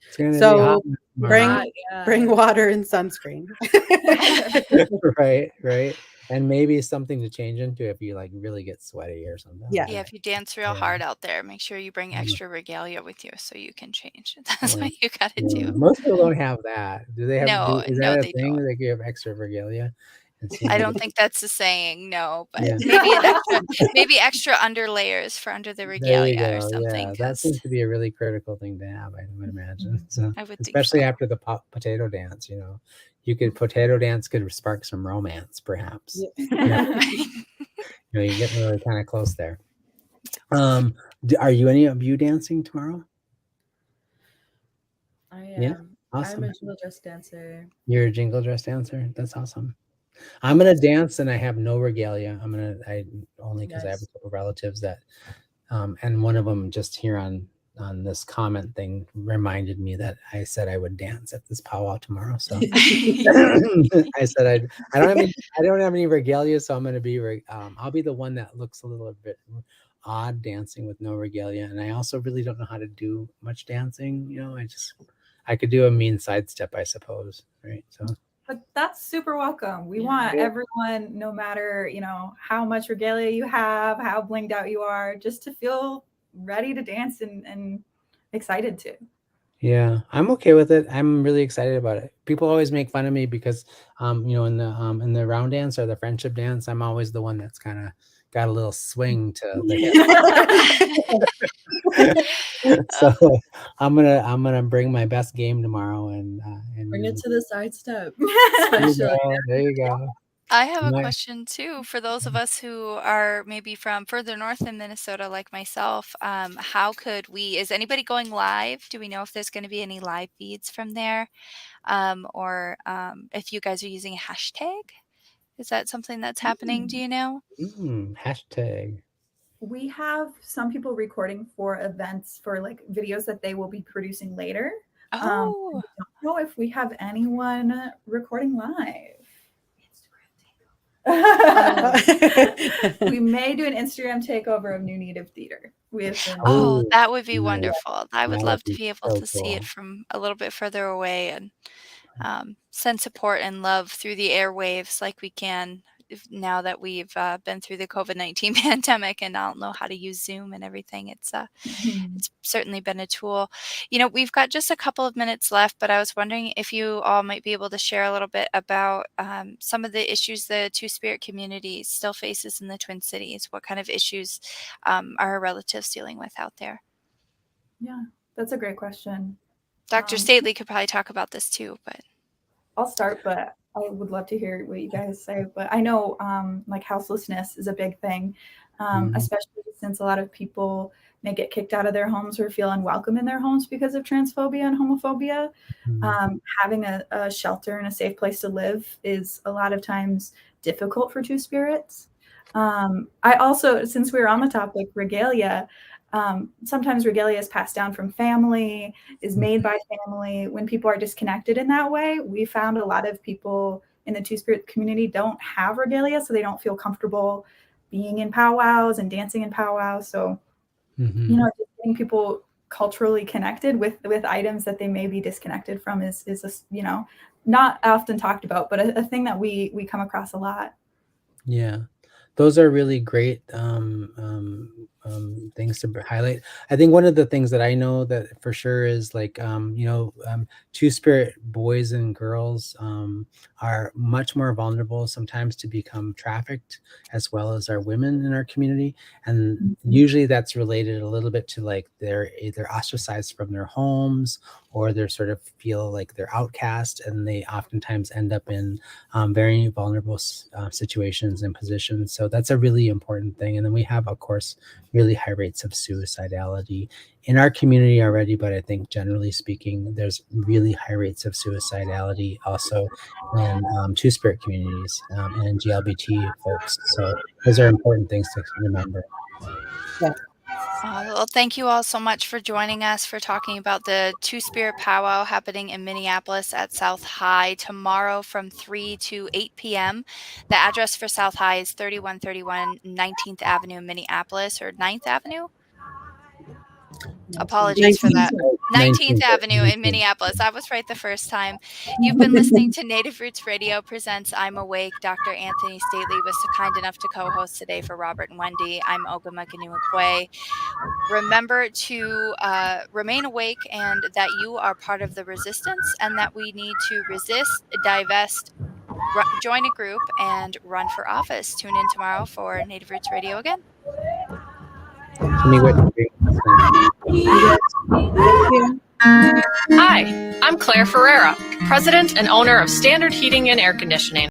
It's gonna So be hot bring water and sunscreen. right. And maybe something to change into if you really get sweaty or something. Yeah, if you dance real hard out there, make sure you bring extra regalia with you so you can change. That's what you gotta do. Most people don't have that. Do they have? No, is no, that a they thing don't. that you have extra regalia? I don't think that's a saying, no, but Yeah. maybe extra under layers for under the There you regalia or go. something. Yeah, that seems to be a really critical thing to have, I would imagine. So, I would think especially after the potato dance, potato dance could spark some romance, perhaps. Yeah. You're getting really kind of close there. Are any of you dancing tomorrow? I am. Yeah, awesome. I'm a jingle dress dancer. You're a jingle dress dancer. That's awesome. I'm gonna dance, and I have no regalia. Only because I have a couple relatives that, and one of them just here on this comment thing reminded me that I said I would dance at this powwow tomorrow. So I said I don't have any regalia, so I'm gonna be I'll be the one that looks a little bit odd dancing with no regalia, and I also really don't know how to do much dancing. I could do a mean sidestep, I suppose, right? So. But that's super welcome. We want everyone, no matter, how much regalia you have, how blinged out you are, just to feel ready to dance and excited to. Yeah, I'm okay with it. I'm really excited about it. People always make fun of me because, in the round dance or the friendship dance, I'm always the one that's kind of got a little swing to the hip. So I'm gonna bring my best game tomorrow and Bring it to the sidestep. There you go. I have a question too for those of us who are maybe from further north in Minnesota, like myself. How could is anybody going live? Do we know if there's going to be any live feeds from there, or if you guys are using a hashtag? Is that something that's happening? Do you know? Hashtag. We have some people recording for events for videos that they will be producing later. I don't know if we have anyone recording live. We may do an Instagram takeover of New Native Theater. That would be wonderful. I would love to be able to see it from a little bit further away and send support and love through the airwaves like we can now that we've been through the COVID-19 pandemic and I don't know how to use Zoom and everything. It's certainly been a tool. We've got just a couple of minutes left, but I was wondering if you all might be able to share a little bit about some of the issues the Two-Spirit community still faces in the Twin Cities. What kind of issues are our relatives dealing with out there? Yeah, that's a great question. Dr. Stately could probably talk about this too, but I'll start, but I would love to hear what you guys say. But I know houselessness is a big thing, especially since a lot of people may get kicked out of their homes or feel unwelcome in their homes because of transphobia and homophobia. Having a shelter and a safe place to live is a lot of times difficult for Two Spirits. I also, since we were on the topic, regalia, Sometimes regalia is passed down from family, is made by family. When people are disconnected in that way, we found a lot of people in the Two-Spirit community don't have regalia, so they don't feel comfortable being in powwows and dancing in powwows. So, Mhm. you know, just getting people culturally connected with items that they may be disconnected from is you know, not often talked about, but a thing that we come across a lot. Yeah, those are really great things to highlight. I think one of the things that I know that for sure is like, Two-Spirit boys and girls are much more vulnerable sometimes to become trafficked, as well as our women in our community. And usually that's related a little bit to like they're either ostracized from their homes or they're sort of feel like they're outcast, and they oftentimes end up in very vulnerable situations and positions. So that's a really important thing. And then we have, of course, really high rates of suicidality in our community already, but I think generally speaking, there's really high rates of suicidality also in Two-Spirit communities and GLBT folks. So those are important things to remember. Yeah. Well, thank you all so much for joining us, for talking about the Two-Spirit Powwow happening in Minneapolis at South High tomorrow from 3 to 8 p.m. The address for South High is 3131 19th Avenue in Minneapolis, or 9th Avenue? Apologies for that. 19th Avenue in Minneapolis. I was right the first time. You've been listening to Native Roots Radio presents I'm Awake. Dr. Antony Stately was so kind enough to co-host today for Robert and Wendy. I'm Ogamaganua. Remember to remain awake, and that you are part of the resistance, and that we need to resist, divest, join a group, and run for office. Tune in tomorrow for Native Roots Radio again. Hi, I'm Claire Ferreira, President and owner of Standard Heating and Air Conditioning.